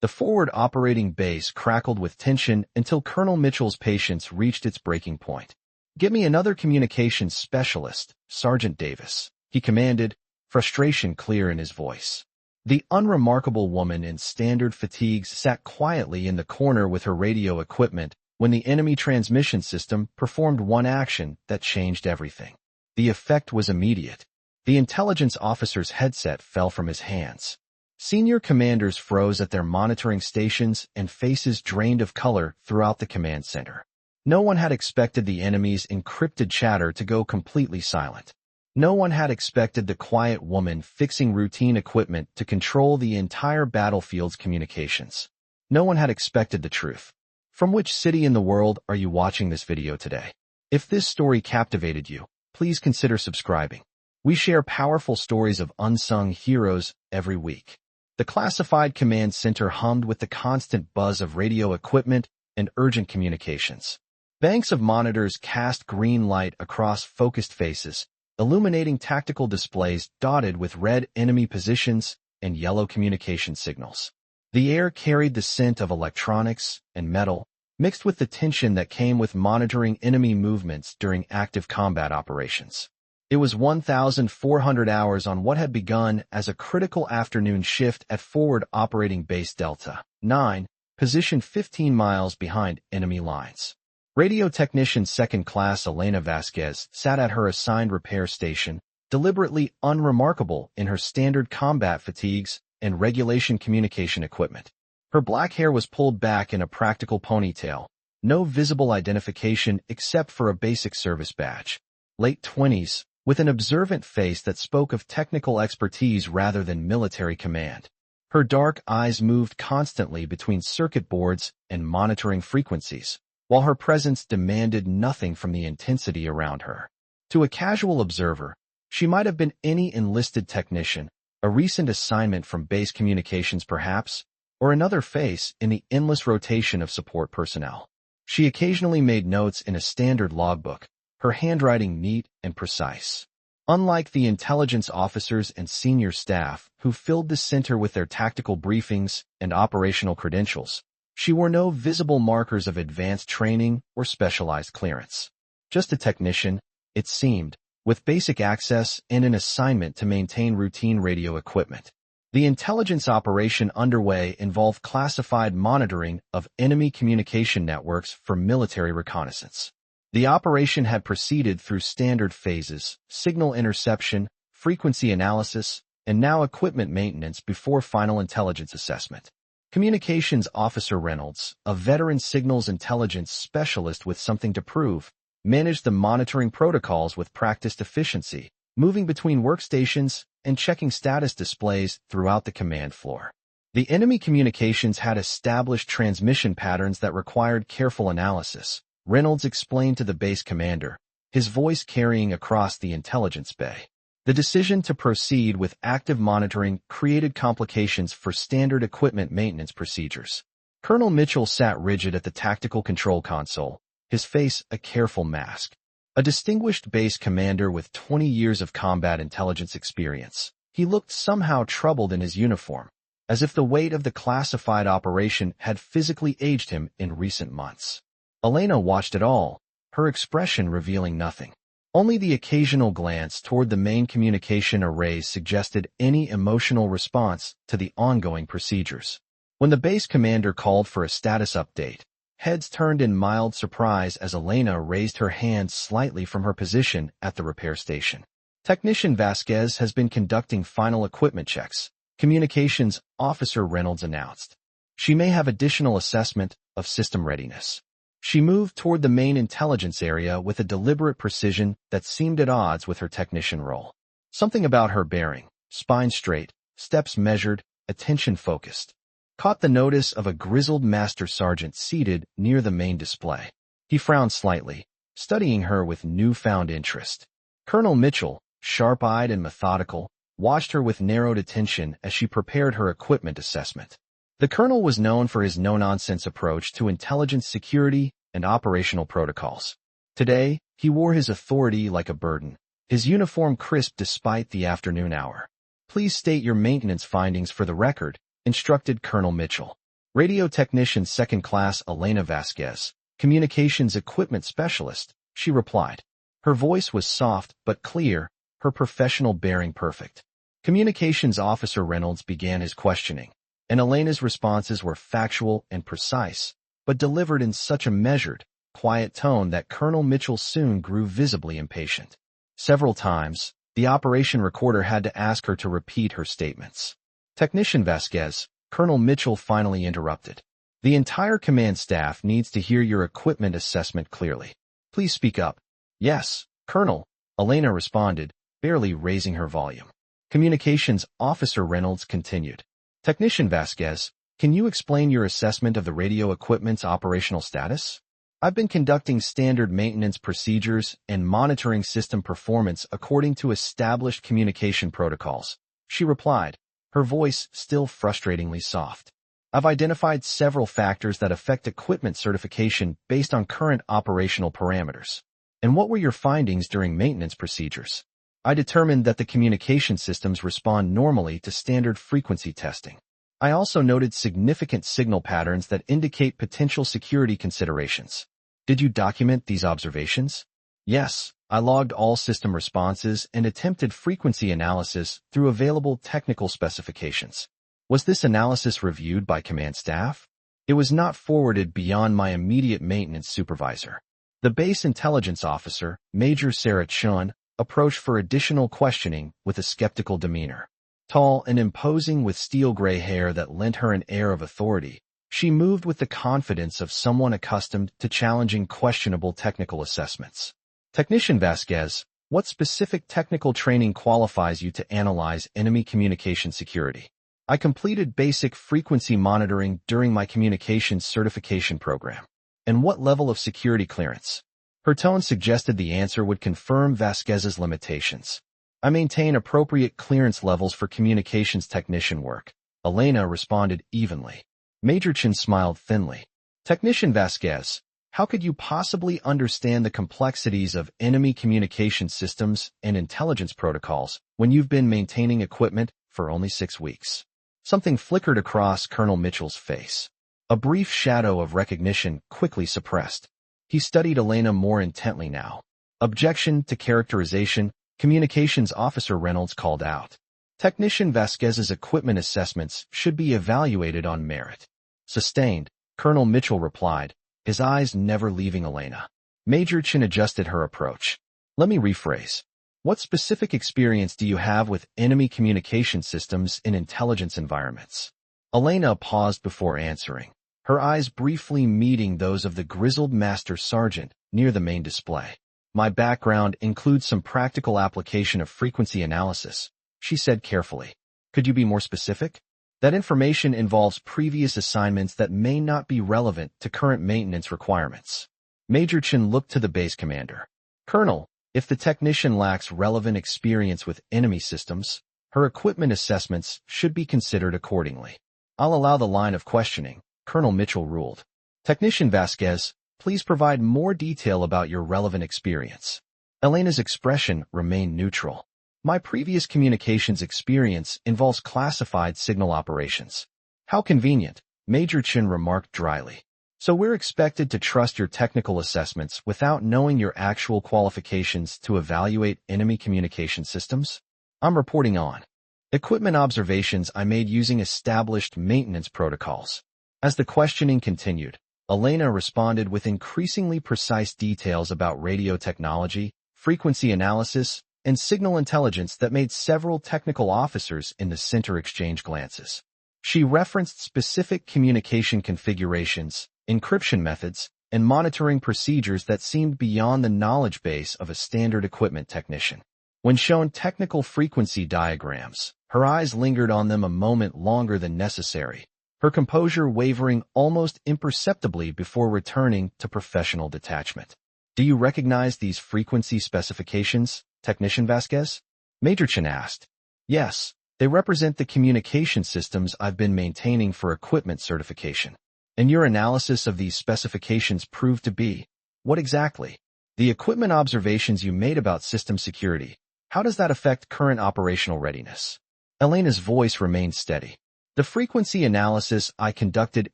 The forward operating base crackled with tension until Colonel Mitchell's patience reached its breaking point. "Get me another communications specialist, Sergeant Davis," he commanded, frustration clear in his voice. The unremarkable woman in standard fatigues sat quietly in the corner with her radio equipment when the enemy transmission system performed one action that changed everything. The effect was immediate. The intelligence officer's headset fell from his hands. Senior commanders froze at their monitoring stations and faces drained of color throughout the command center. No one had expected the enemy's encrypted chatter to go completely silent. No one had expected the quiet woman fixing routine equipment to control the entire battlefield's communications. No one had expected the truth. From which city in the world are you watching this video today? If this story captivated you, please consider subscribing. We share powerful stories of unsung heroes every week. The classified command center hummed with the constant buzz of radio equipment and urgent communications. Banks of monitors cast green light across focused faces, illuminating tactical displays dotted with red enemy positions and yellow communication signals. The air carried the scent of electronics and metal, mixed with the tension that came with monitoring enemy movements during active combat operations. It was 1,400 hours on what had begun as a critical afternoon shift at Forward Operating Base Delta 9, positioned 15 miles behind enemy lines. Radio Technician Second Class Elena Vasquez sat at her assigned repair station, deliberately unremarkable in her standard combat fatigues and regulation communication equipment. Her black hair was pulled back in a practical ponytail, no visible identification except for a basic service badge. Late 20s, with an observant face that spoke of technical expertise rather than military command. Her dark eyes moved constantly between circuit boards and monitoring frequencies, while her presence demanded nothing from the intensity around her. To a casual observer, she might have been any enlisted technician, a recent assignment from base communications perhaps, or another face in the endless rotation of support personnel. She occasionally made notes in a standard logbook, her handwriting neat and precise. Unlike the intelligence officers and senior staff who filled the center with their tactical briefings and operational credentials, she wore no visible markers of advanced training or specialized clearance. Just a technician, it seemed, with basic access and an assignment to maintain routine radio equipment. The intelligence operation underway involved classified monitoring of enemy communication networks for military reconnaissance. The operation had proceeded through standard phases, signal interception, frequency analysis, and now equipment maintenance before final intelligence assessment. Communications Officer Reynolds, a veteran signals intelligence specialist with something to prove, managed the monitoring protocols with practiced efficiency, moving between workstations and checking status displays throughout the command floor. The enemy communications had established transmission patterns that required careful analysis, Reynolds explained to the base commander, his voice carrying across the intelligence bay. The decision to proceed with active monitoring created complications for standard equipment maintenance procedures. Colonel Mitchell sat rigid at the tactical control console, his face a careful mask. A distinguished base commander with 20 years of combat intelligence experience, he looked somehow troubled in his uniform, as if the weight of the classified operation had physically aged him in recent months. Elena watched it all, her expression revealing nothing. Only the occasional glance toward the main communication arrays suggested any emotional response to the ongoing procedures. When the base commander called for a status update, heads turned in mild surprise as Elena raised her hand slightly from her position at the repair station. Technician Vasquez has been conducting final equipment checks, Communications Officer Reynolds announced. She may have additional assessment of system readiness. She moved toward the main intelligence area with a deliberate precision that seemed at odds with her technician role. Something about her bearing, spine straight, steps measured, attention focused, caught the notice of a grizzled master sergeant seated near the main display. He frowned slightly, studying her with newfound interest. Colonel Mitchell, sharp-eyed and methodical, watched her with narrowed attention as she prepared her equipment assessment. The colonel was known for his no-nonsense approach to intelligence security and operational protocols. Today, he wore his authority like a burden, his uniform crisp despite the afternoon hour. "Please state your maintenance findings for the record," instructed Colonel Mitchell. Radio technician second class Elena Vasquez, communications equipment specialist, she replied. Her voice was soft but clear, her professional bearing perfect. Communications officer Reynolds began his questioning, and Elena's responses were factual and precise, but delivered in such a measured, quiet tone that Colonel Mitchell soon grew visibly impatient. Several times, the operation recorder had to ask her to repeat her statements. Technician Vasquez, Colonel Mitchell finally interrupted. The entire command staff needs to hear your equipment assessment clearly. Please speak up. Yes, Colonel, Elena responded, barely raising her volume. Communications Officer Reynolds continued. Technician Vasquez, can you explain your assessment of the radio equipment's operational status? I've been conducting standard maintenance procedures and monitoring system performance according to established communication protocols, she replied, her voice still frustratingly soft. I've identified several factors that affect equipment certification based on current operational parameters. And what were your findings during maintenance procedures? I determined that the communication systems respond normally to standard frequency testing. I also noted significant signal patterns that indicate potential security considerations. Did you document these observations? Yes, I logged all system responses and attempted frequency analysis through available technical specifications. Was this analysis reviewed by command staff? It was not forwarded beyond my immediate maintenance supervisor. The base intelligence officer, Major Sarah Chun, approached for additional questioning with a skeptical demeanor. Tall and imposing with steel-gray hair that lent her an air of authority, she moved with the confidence of someone accustomed to challenging questionable technical assessments. Technician Vasquez, what specific technical training qualifies you to analyze enemy communication security? I completed basic frequency monitoring during my communications certification program. And what level of security clearance? Her tone suggested the answer would confirm Vasquez's limitations. I maintain appropriate clearance levels for communications technician work. Elena responded evenly. Major Chin smiled thinly. Technician Vasquez, how could you possibly understand the complexities of enemy communication systems and intelligence protocols when you've been maintaining equipment for only 6 weeks? Something flickered across Colonel Mitchell's face. A brief shadow of recognition quickly suppressed. He studied Elena more intently now. Objection to characterization, Communications Officer Reynolds called out. Technician Vasquez's equipment assessments should be evaluated on merit. Sustained, Colonel Mitchell replied, his eyes never leaving Elena. Major Chin adjusted her approach. Let me rephrase. What specific experience do you have with enemy communication systems in intelligence environments? Elena paused before answering, her eyes briefly meeting those of the grizzled master sergeant near the main display. My background includes some practical application of frequency analysis, she said carefully. Could you be more specific? That information involves previous assignments that may not be relevant to current maintenance requirements. Major Chin looked to the base commander. Colonel, if the technician lacks relevant experience with enemy systems, her equipment assessments should be considered accordingly. I'll allow the line of questioning, Colonel Mitchell ruled. Technician Vasquez, please provide more detail about your relevant experience. Elena's expression remained neutral. My previous communications experience involves classified signal operations. How convenient, Major Chin remarked dryly. So we're expected to trust your technical assessments without knowing your actual qualifications to evaluate enemy communication systems? I'm reporting on equipment observations I made using established maintenance protocols. As the questioning continued, Elena responded with increasingly precise details about radio technology, frequency analysis, and signal intelligence that made several technical officers in the center exchange glances. She referenced specific communication configurations, encryption methods, and monitoring procedures that seemed beyond the knowledge base of a standard equipment technician. When shown technical frequency diagrams, her eyes lingered on them a moment longer than necessary, her composure wavering almost imperceptibly before returning to professional detachment. Do you recognize these frequency specifications, Technician Vasquez? Major Chin asked. Yes, they represent the communication systems I've been maintaining for equipment certification. And your analysis of these specifications proved to be, what exactly? The equipment observations you made about system security, how does that affect current operational readiness? Elena's voice remained steady. The frequency analysis I conducted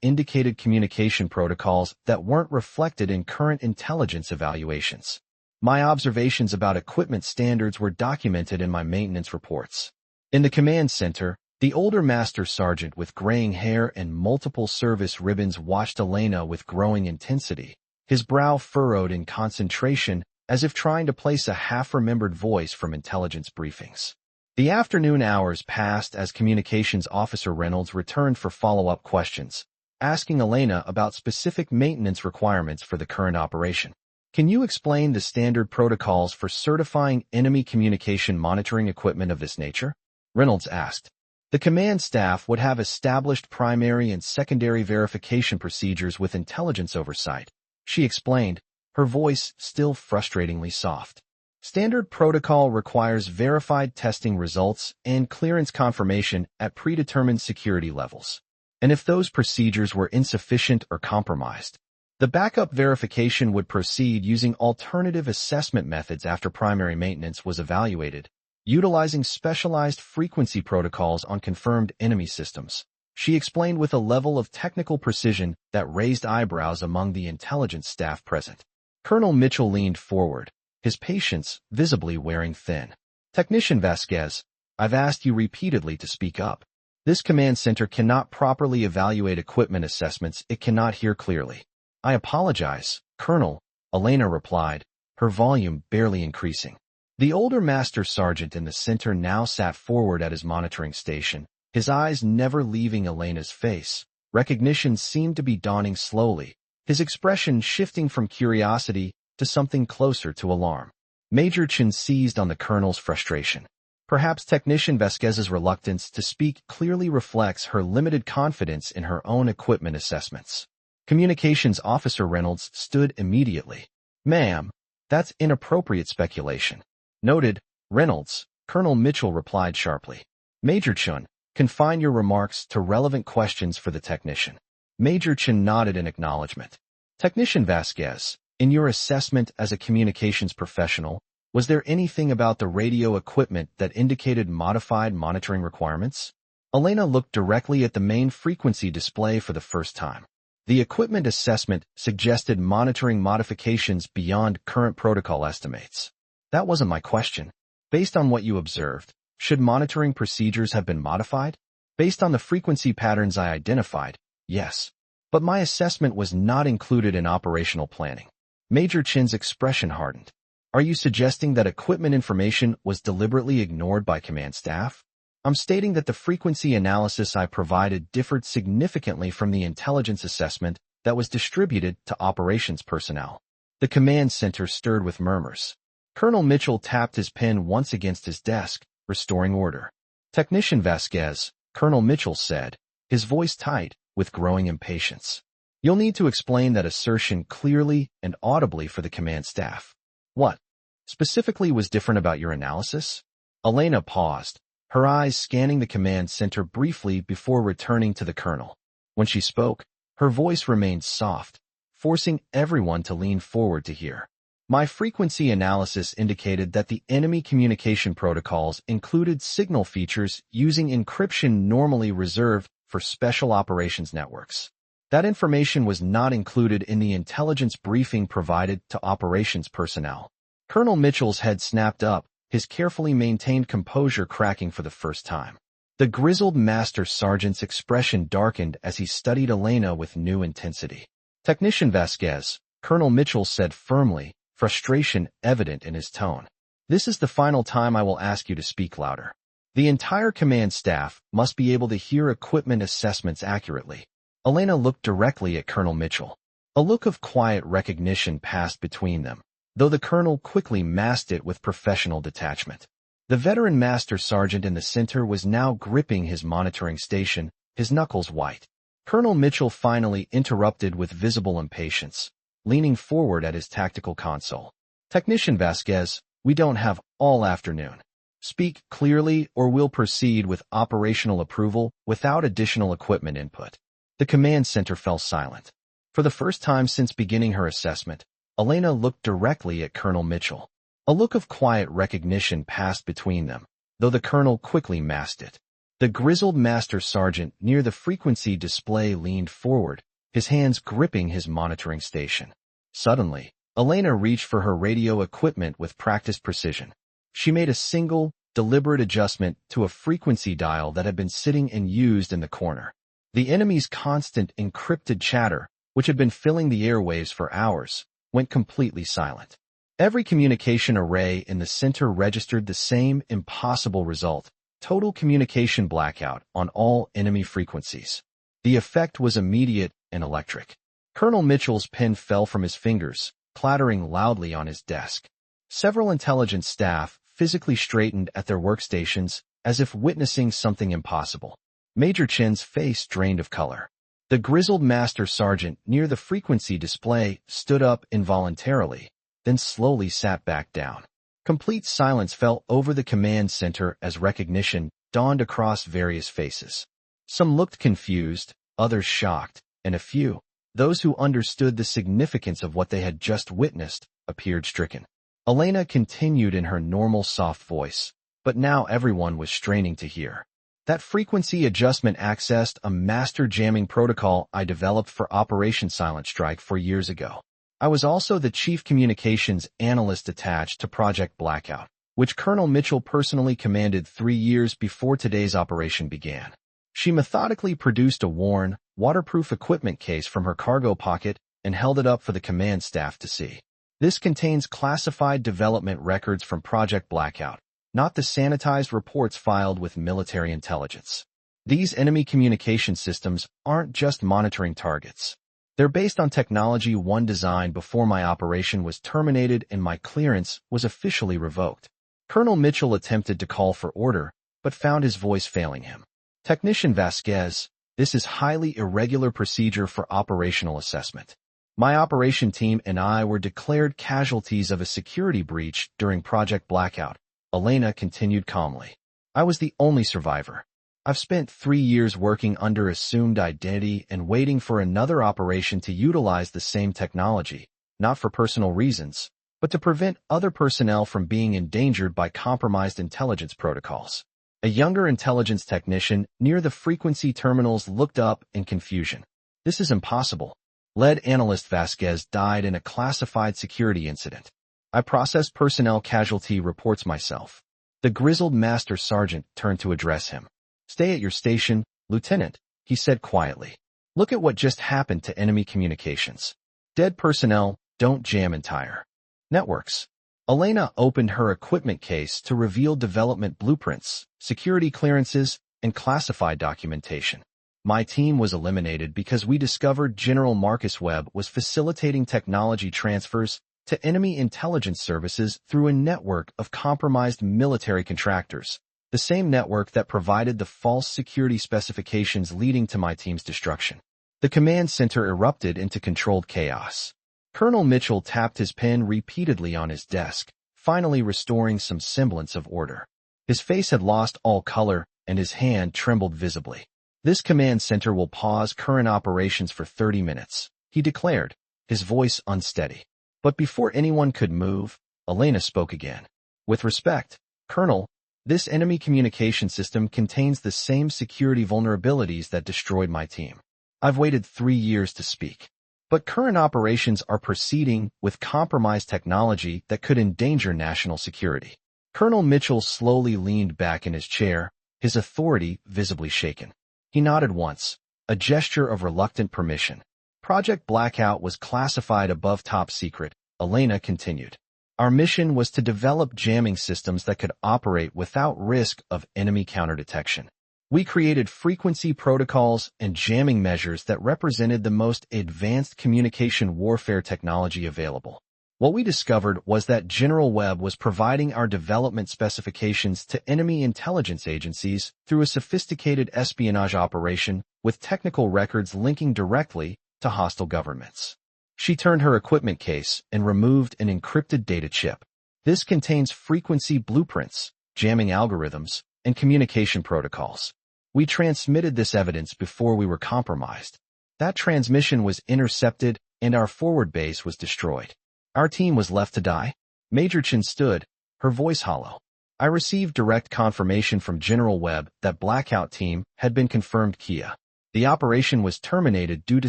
indicated communication protocols that weren't reflected in current intelligence evaluations. My observations about equipment standards were documented in my maintenance reports. In the command center, the older master sergeant with graying hair and multiple service ribbons watched Elena with growing intensity, his brow furrowed in concentration as if trying to place a half-remembered voice from intelligence briefings. The afternoon hours passed as Communications Officer Reynolds returned for follow-up questions, asking Elena about specific maintenance requirements for the current operation. Can you explain the standard protocols for certifying enemy communication monitoring equipment of this nature? Reynolds asked. The command staff would have established primary and secondary verification procedures with intelligence oversight, she explained, her voice still frustratingly soft. Standard protocol requires verified testing results and clearance confirmation at predetermined security levels. And if those procedures were insufficient or compromised, the backup verification would proceed using alternative assessment methods after primary maintenance was evaluated, utilizing specialized frequency protocols on confirmed enemy systems. She explained with a level of technical precision that raised eyebrows among the intelligence staff present. Colonel Mitchell leaned forward, his patience visibly wearing thin. Technician Vasquez, I've asked you repeatedly to speak up. This command center cannot properly evaluate equipment assessments it cannot hear clearly. I apologize, Colonel, Elena replied, her volume barely increasing. The older master sergeant in the center now sat forward at his monitoring station, his eyes never leaving Elena's face. Recognition seemed to be dawning slowly, his expression shifting from curiosity to something closer to alarm. Major Chen seized on the colonel's frustration. Perhaps Technician Vasquez's reluctance to speak clearly reflects her limited confidence in her own equipment assessments. Communications Officer Reynolds stood immediately. Ma'am, that's inappropriate speculation. Noted, Reynolds, Colonel Mitchell replied sharply. Major Chen, confine your remarks to relevant questions for the technician. Major Chen nodded in acknowledgement. Technician Vasquez, in your assessment as a communications professional, was there anything about the radio equipment that indicated modified monitoring requirements? Elena looked directly at the main frequency display for the first time. The equipment assessment suggested monitoring modifications beyond current protocol estimates. That wasn't my question. Based on what you observed, should monitoring procedures have been modified? Based on the frequency patterns I identified, yes. But my assessment was not included in operational planning. Major Chen's expression hardened. Are you suggesting that equipment information was deliberately ignored by command staff? I'm stating that the frequency analysis I provided differed significantly from the intelligence assessment that was distributed to operations personnel. The command center stirred with murmurs. Colonel Mitchell tapped his pen once against his desk, restoring order. Technician Vasquez, Colonel Mitchell said, his voice tight with growing impatience. You'll need to explain that assertion clearly and audibly for the command staff. What specifically was different about your analysis? Elena paused, her eyes scanning the command center briefly before returning to the colonel. When she spoke, her voice remained soft, forcing everyone to lean forward to hear. My frequency analysis indicated that the enemy communication protocols included signal features using encryption normally reserved for special operations networks. That information was not included in the intelligence briefing provided to operations personnel. Colonel Mitchell's head snapped up, his carefully maintained composure cracking for the first time. The grizzled master sergeant's expression darkened as he studied Elena with new intensity. Technician Vasquez, Colonel Mitchell said firmly, frustration evident in his tone. This is the final time I will ask you to speak louder. The entire command staff must be able to hear equipment assessments accurately. Elena looked directly at Colonel Mitchell. A look of quiet recognition passed between them, though the colonel quickly masked it with professional detachment. The veteran master sergeant in the center was now gripping his monitoring station, his knuckles white. Colonel Mitchell finally interrupted with visible impatience, leaning forward at his tactical console. Technician Vasquez, we don't have all afternoon. Speak clearly or we'll proceed with operational approval without additional equipment input. The command center fell silent. For the first time since beginning her assessment, Elena looked directly at Colonel Mitchell. A look of quiet recognition passed between them, though the colonel quickly masked it. The grizzled master sergeant near the frequency display leaned forward, his hands gripping his monitoring station. Suddenly, Elena reached for her radio equipment with practiced precision. She made a single, deliberate adjustment to a frequency dial that had been sitting unused in the corner. The enemy's constant encrypted chatter, which had been filling the airwaves for hours, went completely silent. Every communication array in the center registered the same impossible result: total communication blackout on all enemy frequencies. The effect was immediate and electric. Colonel Mitchell's pen fell from his fingers, clattering loudly on his desk. Several intelligence staff physically straightened at their workstations as if witnessing something impossible. Major Chen's face drained of color. The grizzled master sergeant near the frequency display stood up involuntarily, then slowly sat back down. Complete silence fell over the command center as recognition dawned across various faces. Some looked confused, others shocked, and a few, those who understood the significance of what they had just witnessed, appeared stricken. Elena continued in her normal soft voice, but now everyone was straining to hear. That frequency adjustment accessed a master jamming protocol I developed for Operation Silent Strike 4 years ago. I was also the chief communications analyst attached to Project Blackout, which Colonel Mitchell personally commanded 3 years before today's operation began. She methodically produced a worn, waterproof equipment case from her cargo pocket and held it up for the command staff to see. This contains classified development records from Project Blackout, not the sanitized reports filed with military intelligence. These enemy communication systems aren't just monitoring targets. They're based on technology one designed before my operation was terminated and my clearance was officially revoked. Colonel Mitchell attempted to call for order, but found his voice failing him. Technician Vasquez, this is highly irregular procedure for operational assessment. My operation team and I were declared casualties of a security breach during Project Blackout. Elena continued calmly. I was the only survivor. I've spent 3 years working under assumed identity and waiting for another operation to utilize the same technology, not for personal reasons, but to prevent other personnel from being endangered by compromised intelligence protocols. A younger intelligence technician near the frequency terminals looked up in confusion. This is impossible. Lead analyst Vasquez died in a classified security incident. I processed personnel casualty reports myself. The grizzled master sergeant turned to address him. Stay at your station, Lieutenant, he said quietly. Look at what just happened to enemy communications. Dead personnel don't jam entire networks. Elena opened her equipment case to reveal development blueprints, security clearances, and classified documentation. My team was eliminated because we discovered General Marcus Webb was facilitating technology transfers to enemy intelligence services through a network of compromised military contractors, the same network that provided the false security specifications leading to my team's destruction. The command center erupted into controlled chaos. Colonel Mitchell tapped his pen repeatedly on his desk, finally restoring some semblance of order. His face had lost all color, and his hand trembled visibly. This command center will pause current operations for 30 minutes, he declared, his voice unsteady. But before anyone could move, Elena spoke again. With respect, Colonel, this enemy communication system contains the same security vulnerabilities that destroyed my team. I've waited 3 years to speak. But current operations are proceeding with compromised technology that could endanger national security. Colonel Mitchell slowly leaned back in his chair, his authority visibly shaken. He nodded once, a gesture of reluctant permission. Project Blackout was classified above top secret, Elena continued. Our mission was to develop jamming systems that could operate without risk of enemy counterdetection. We created frequency protocols and jamming measures that represented the most advanced communication warfare technology available. What we discovered was that General Webb was providing our development specifications to enemy intelligence agencies through a sophisticated espionage operation with technical records linking directly to hostile governments. She turned her equipment case and removed an encrypted data chip. This contains frequency blueprints, jamming algorithms, and communication protocols. We transmitted this evidence before we were compromised. That transmission was intercepted and our forward base was destroyed. Our team was left to die. Major Chen stood, her voice hollow. I received direct confirmation from General Webb that Blackout team had been confirmed Kia. The operation was terminated due to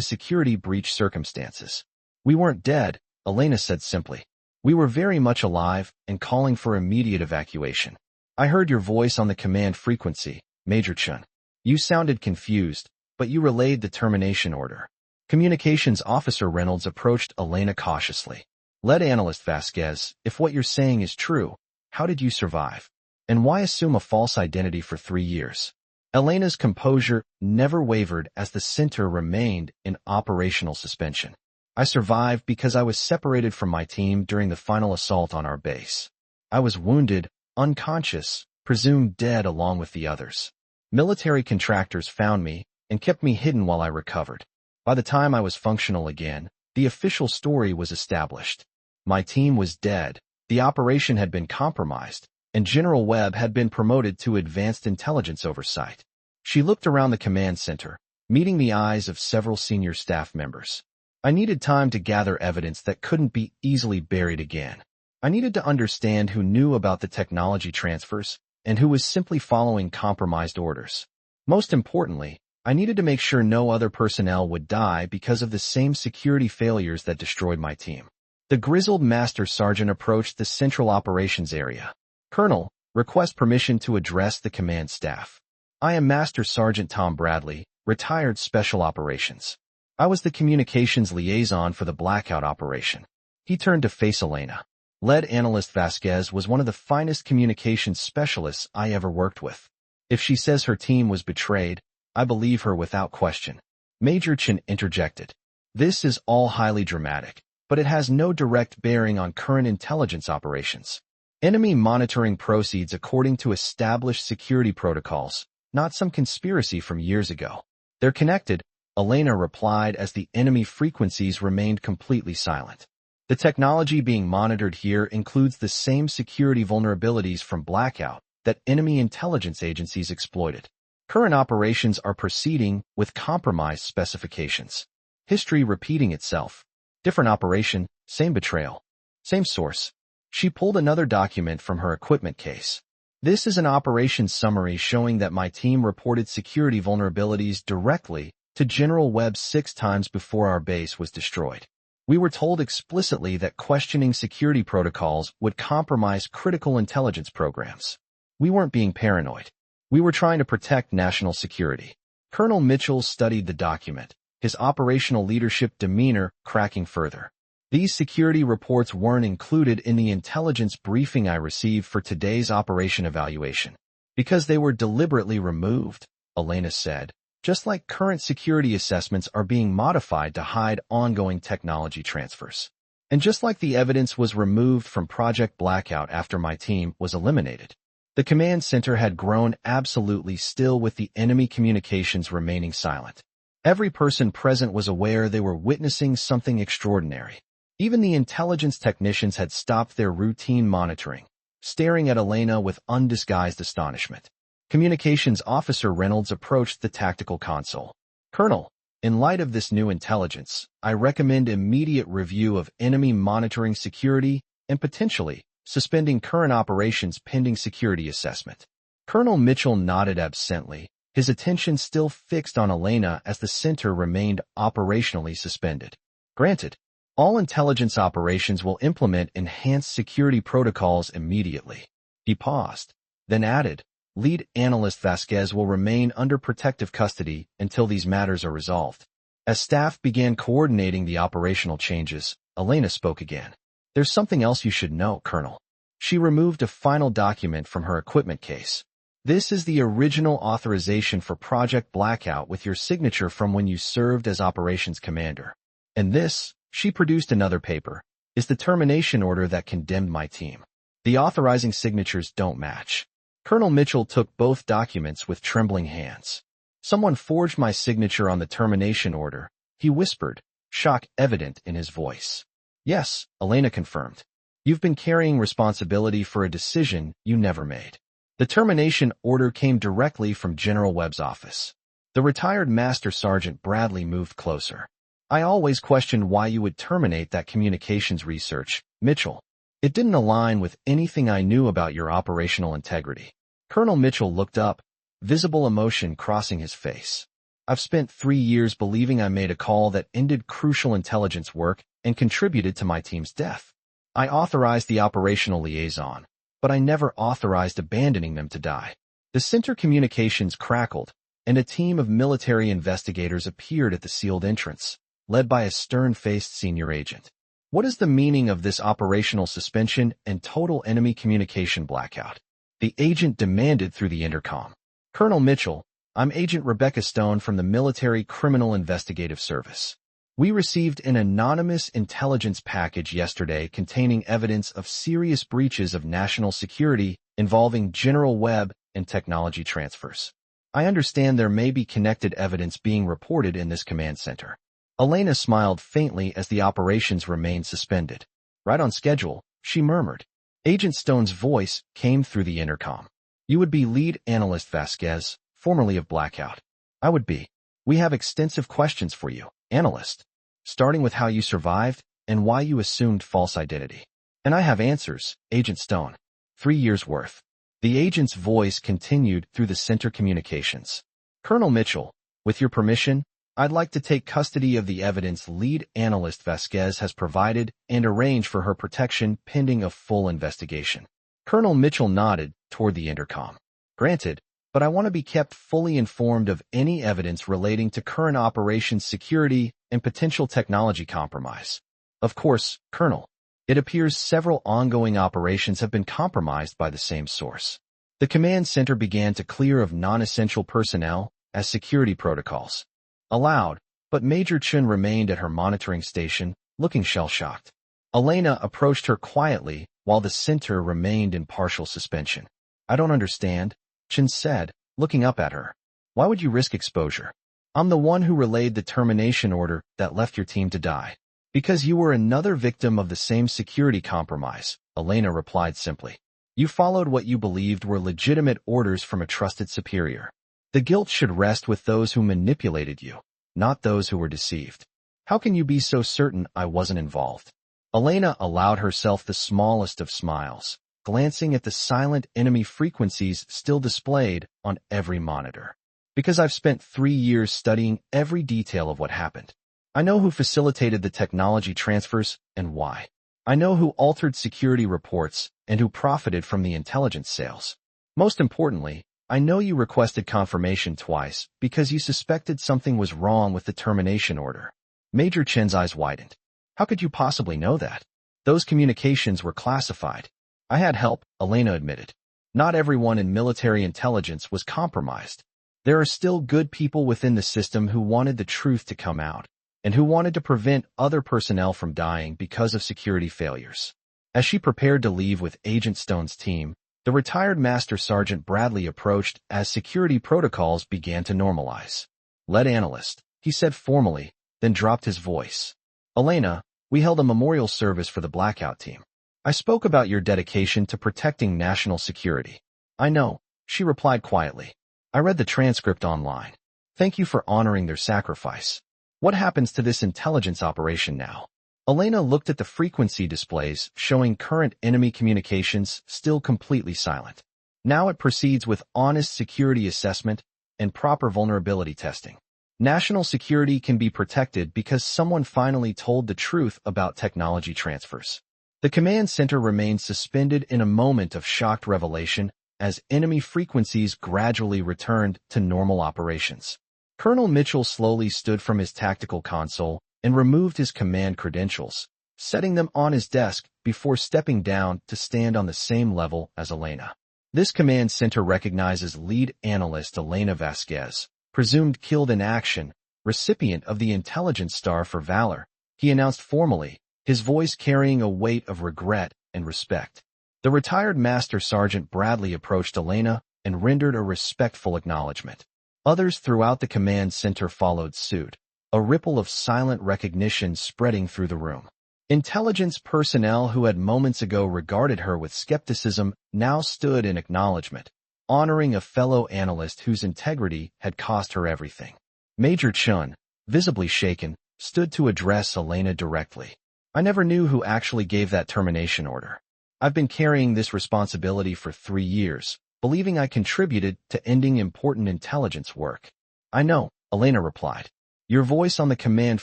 security breach circumstances. We weren't dead, Elena said simply. We were very much alive and calling for immediate evacuation. I heard your voice on the command frequency, Major Chun. You sounded confused, but you relayed the termination order. Communications Officer Reynolds approached Elena cautiously. Lead Analyst Vasquez, if what you're saying is true, how did you survive? And why assume a false identity for 3 years? Elena's composure never wavered as the center remained in operational suspension. I survived because I was separated from my team during the final assault on our base. I was wounded, unconscious, presumed dead along with the others. Military contractors found me and kept me hidden while I recovered. By the time I was functional again, the official story was established. My team was dead, the operation had been compromised, and General Webb had been promoted to advanced intelligence oversight. She looked around the command center, meeting the eyes of several senior staff members. I needed time to gather evidence that couldn't be easily buried again. I needed to understand who knew about the technology transfers and who was simply following compromised orders. Most importantly, I needed to make sure no other personnel would die because of the same security failures that destroyed my team. The grizzled Master Sergeant approached the Central Operations Area. Colonel, request permission to address the command staff. I am Master Sergeant Tom Bradley, retired Special Operations. I was the communications liaison for the Blackout operation. He turned to face Elena. Lead Analyst Vasquez was one of the finest communications specialists I ever worked with. If she says her team was betrayed, I believe her without question. Major Chin interjected. This is all highly dramatic, but it has no direct bearing on current intelligence operations. Enemy monitoring proceeds according to established security protocols, not some conspiracy from years ago. They're connected, Elena replied as the enemy frequencies remained completely silent. The technology being monitored here includes the same security vulnerabilities from Blackout that enemy intelligence agencies exploited. Current operations are proceeding with compromised specifications. History repeating itself. Different operation, same betrayal. Same source. She pulled another document from her equipment case. This is an operations summary showing that my team reported security vulnerabilities directly to General Webb 6 times before our base was destroyed. We were told explicitly that questioning security protocols would compromise critical intelligence programs. We weren't being paranoid. We were trying to protect national security. Colonel Mitchell studied the document, his operational leadership demeanor cracking further. These security reports weren't included in the intelligence briefing I received for today's operation evaluation. Because they were deliberately removed, Elena said, just like current security assessments are being modified to hide ongoing technology transfers. And just like the evidence was removed from Project Blackout after my team was eliminated. The command center had grown absolutely still with the enemy communications remaining silent. Every person present was aware they were witnessing something extraordinary. Even the intelligence technicians had stopped their routine monitoring, staring at Elena with undisguised astonishment. Communications Officer Reynolds approached the tactical console. Colonel, in light of this new intelligence, I recommend immediate review of enemy monitoring security and potentially suspending current operations pending security assessment. Colonel Mitchell nodded absently, his attention still fixed on Elena as the center remained operationally suspended. Granted, all intelligence operations will implement enhanced security protocols immediately. He paused, then added, Lead Analyst Vasquez will remain under protective custody until these matters are resolved. As staff began coordinating the operational changes, Elena spoke again. There's something else you should know, Colonel. She removed a final document from her equipment case. This is the original authorization for Project Blackout with your signature from when you served as Operations Commander. And this, she produced another paper, is the termination order that condemned my team. The authorizing signatures don't match. Colonel Mitchell took both documents with trembling hands. Someone forged my signature on the termination order, he whispered, shock evident in his voice. Yes, Elena confirmed. You've been carrying responsibility for a decision you never made. The termination order came directly from General Webb's office. The retired Master Sergeant Bradley moved closer. I always questioned why you would terminate that communications research, Mitchell. It didn't align with anything I knew about your operational integrity. Colonel Mitchell looked up, visible emotion crossing his face. I've spent 3 years believing I made a call that ended crucial intelligence work and contributed to my team's death. I authorized the operational liaison, but I never authorized abandoning them to die. The center communications crackled, and a team of military investigators appeared at the sealed entrance, led by a stern-faced senior agent. What is the meaning of this operational suspension and total enemy communication blackout? The agent demanded through the intercom. Colonel Mitchell, I'm Agent Rebecca Stone from the Military Criminal Investigative Service. We received an anonymous intelligence package yesterday containing evidence of serious breaches of national security involving General Webb and technology transfers. I understand there may be connected evidence being reported in this command center. Elena smiled faintly as the operations remained suspended. Right on schedule, she murmured. Agent Stone's voice came through the intercom. You would be lead analyst Vasquez, formerly of Blackout. I would be. We have extensive questions for you, analyst, starting with how you survived and why you assumed false identity. And I have answers, Agent Stone. 3 years' worth. The agent's voice continued through the center communications. Colonel Mitchell, with your permission, I'd like to take custody of the evidence lead analyst Vasquez has provided and arrange for her protection pending a full investigation. Colonel Mitchell nodded toward the intercom. Granted, but I want to be kept fully informed of any evidence relating to current operations security and potential technology compromise. Of course, Colonel, it appears several ongoing operations have been compromised by the same source. The command center began to clear of non-essential personnel as security protocols allowed, but Major Chun remained at her monitoring station, looking shell-shocked. Elena approached her quietly while the center remained in partial suspension. I don't understand, Chun said, looking up at her. Why would you risk exposure? I'm the one who relayed the termination order that left your team to die. Because you were another victim of the same security compromise, Elena replied simply. You followed what you believed were legitimate orders from a trusted superior. The guilt should rest with those who manipulated you, not those who were deceived. How can you be so certain I wasn't involved? Elena allowed herself the smallest of smiles, glancing at the silent enemy frequencies still displayed on every monitor. Because I've spent 3 years studying every detail of what happened. I know who facilitated the technology transfers and why. I know who altered security reports and who profited from the intelligence sales. Most importantly, I know you requested confirmation twice because you suspected something was wrong with the termination order. Major Chen's eyes widened. How could you possibly know that? Those communications were classified. I had help, Elena admitted. Not everyone in military intelligence was compromised. There are still good people within the system who wanted the truth to come out, and who wanted to prevent other personnel from dying because of security failures. As she prepared to leave with Agent Stone's team, the retired Master Sergeant Bradley approached as security protocols began to normalize. Lead analyst, he said formally, then dropped his voice. Elena, we held a memorial service for the Blackout team. I spoke about your dedication to protecting national security. I know, she replied quietly. I read the transcript online. Thank you for honoring their sacrifice. What happens to this intelligence operation now? Elena looked at the frequency displays showing current enemy communications still completely silent. Now it proceeds with honest security assessment and proper vulnerability testing. National security can be protected because someone finally told the truth about technology transfers. The command center remained suspended in a moment of shocked revelation as enemy frequencies gradually returned to normal operations. Colonel Mitchell slowly stood from his tactical console and removed his command credentials, setting them on his desk before stepping down to stand on the same level as Elena. This command center recognizes lead analyst Elena Vasquez, presumed killed in action, recipient of the Intelligence Star for Valor, he announced formally, his voice carrying a weight of regret and respect. The retired Master Sergeant Bradley approached Elena and rendered a respectful acknowledgement. Others throughout the command center followed suit, a ripple of silent recognition spreading through the room. Intelligence personnel who had moments ago regarded her with skepticism now stood in acknowledgement, honoring a fellow analyst whose integrity had cost her everything. Major Chun, visibly shaken, stood to address Elena directly. I never knew who actually gave that termination order. I've been carrying this responsibility for 3 years, believing I contributed to ending important intelligence work. I know, Elena replied. Your voice on the command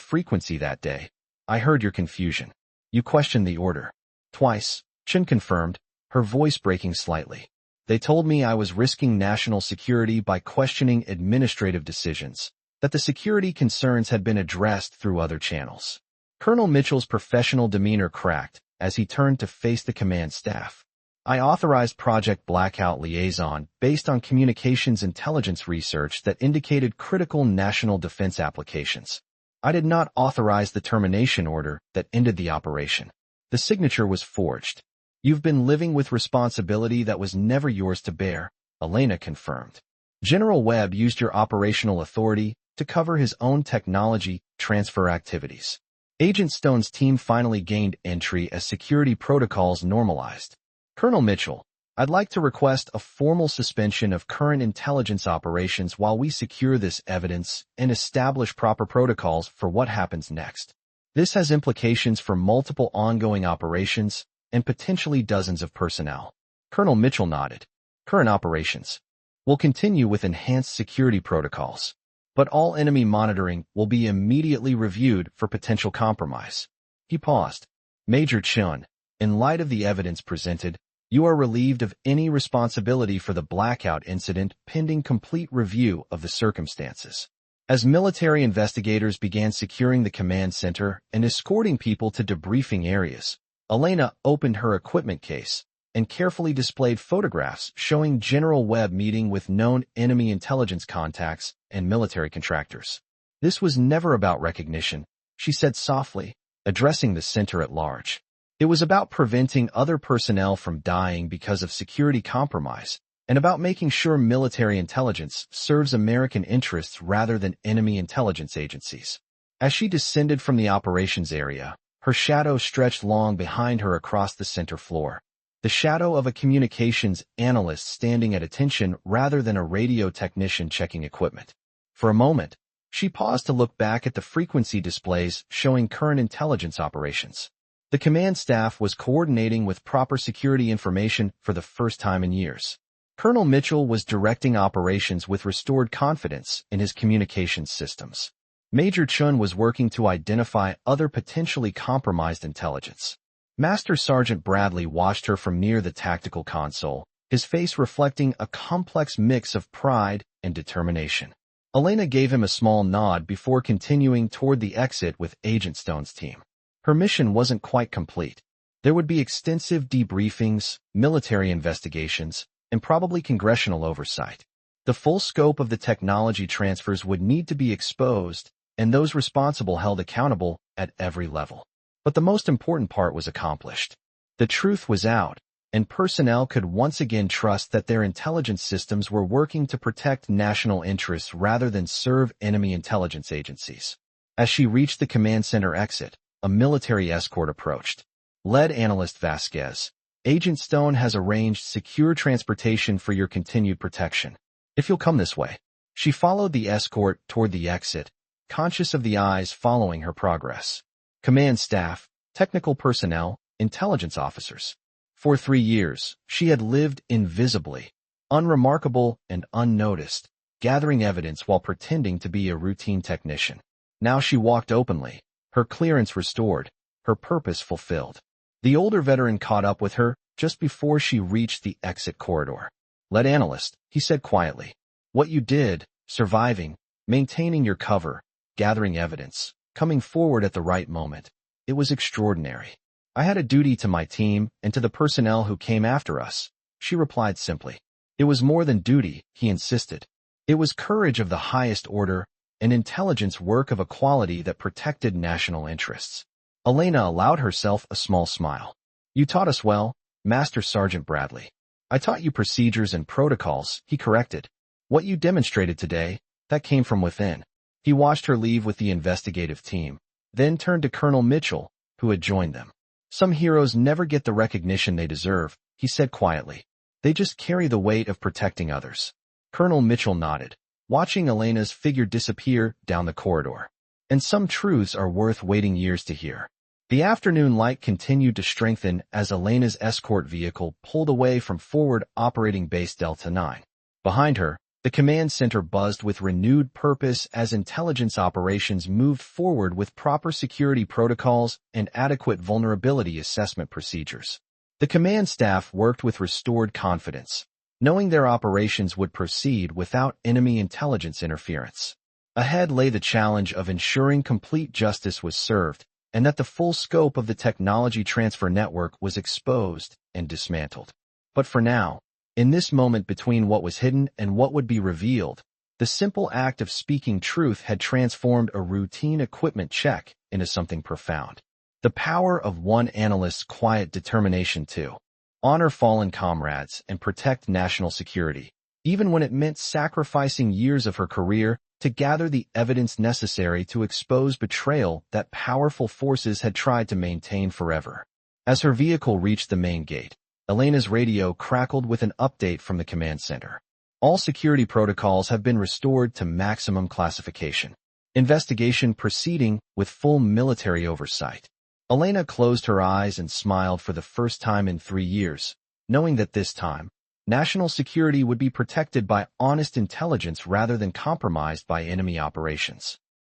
frequency that day. I heard your confusion. You questioned the order. Twice, Chen confirmed, her voice breaking slightly. They told me I was risking national security by questioning administrative decisions, that the security concerns had been addressed through other channels. Colonel Mitchell's professional demeanor cracked as he turned to face the command staff. I authorized Project Blackout liaison based on communications intelligence research that indicated critical national defense applications. I did not authorize the termination order that ended the operation. The signature was forged. You've been living with responsibility that was never yours to bear, Elena confirmed. General Webb used your operational authority to cover his own technology transfer activities. Agent Stone's team finally gained entry as security protocols normalized. Colonel Mitchell, I'd like to request a formal suspension of current intelligence operations while we secure this evidence and establish proper protocols for what happens next. This has implications for multiple ongoing operations and potentially dozens of personnel. Colonel Mitchell nodded. Current operations will continue with enhanced security protocols, but all enemy monitoring will be immediately reviewed for potential compromise. He paused. Major Chun, in light of the evidence presented, you are relieved of any responsibility for the blackout incident pending complete review of the circumstances. As military investigators began securing the command center and escorting people to debriefing areas, Elena opened her equipment case and carefully displayed photographs showing General Webb meeting with known enemy intelligence contacts and military contractors. This was never about recognition, she said softly, addressing the center at large. It was about preventing other personnel from dying because of security compromise, and about making sure military intelligence serves American interests rather than enemy intelligence agencies. As she descended from the operations area, her shadow stretched long behind her across the center floor. The shadow of a communications analyst standing at attention rather than a radio technician checking equipment. For a moment, she paused to look back at the frequency displays showing current intelligence operations. The command staff was coordinating with proper security information for the first time in years. Colonel Mitchell was directing operations with restored confidence in his communications systems. Major Chun was working to identify other potentially compromised intelligence. Master Sergeant Bradley watched her from near the tactical console, his face reflecting a complex mix of pride and determination. Elena gave him a small nod before continuing toward the exit with Agent Stone's team. Her mission wasn't quite complete. There would be extensive debriefings, military investigations, and probably congressional oversight. The full scope of the technology transfers would need to be exposed, and those responsible held accountable at every level. But the most important part was accomplished. The truth was out, and personnel could once again trust that their intelligence systems were working to protect national interests rather than serve enemy intelligence agencies. As she reached the command center exit, a military escort approached. Lead analyst Vasquez, Agent Stone has arranged secure transportation for your continued protection. If you'll come this way. She followed the escort toward the exit, conscious of the eyes following her progress. Command staff, technical personnel, intelligence officers. For 3 years, she had lived invisibly, unremarkable and unnoticed, gathering evidence while pretending to be a routine technician. Now she walked openly, her clearance restored, her purpose fulfilled. The older veteran caught up with her just before she reached the exit corridor. Lead analyst, he said quietly. What you did, surviving, maintaining your cover, gathering evidence, coming forward at the right moment. It was extraordinary. I had a duty to my team and to the personnel who came after us, she replied simply. It was more than duty, he insisted. It was courage of the highest order, and intelligence work of a quality that protected national interests. Elena allowed herself a small smile. You taught us well, Master Sergeant Bradley. I taught you procedures and protocols, he corrected. What you demonstrated today, that came from within. He watched her leave with the investigative team, then turned to Colonel Mitchell, who had joined them. Some heroes never get the recognition they deserve, he said quietly. They just carry the weight of protecting others. Colonel Mitchell nodded, watching Elena's figure disappear down the corridor. And some truths are worth waiting years to hear. The afternoon light continued to strengthen as Elena's escort vehicle pulled away from forward operating base Delta 9. Behind her, the command center buzzed with renewed purpose as intelligence operations moved forward with proper security protocols and adequate vulnerability assessment procedures. The command staff worked with restored confidence, knowing their operations would proceed without enemy intelligence interference. Ahead lay the challenge of ensuring complete justice was served and that the full scope of the technology transfer network was exposed and dismantled. But for now, in this moment between what was hidden and what would be revealed, the simple act of speaking truth had transformed a routine equipment check into something profound. The power of one analyst's quiet determination to honor fallen comrades and protect national security, even when it meant sacrificing years of her career to gather the evidence necessary to expose betrayal that powerful forces had tried to maintain forever. As her vehicle reached the main gate, Elena's radio crackled with an update from the command center. All security protocols have been restored to maximum classification. Investigation proceeding with full military oversight. Elena closed her eyes and smiled for the first time in 3 years, knowing that this time, national security would be protected by honest intelligence rather than compromised by enemy operations.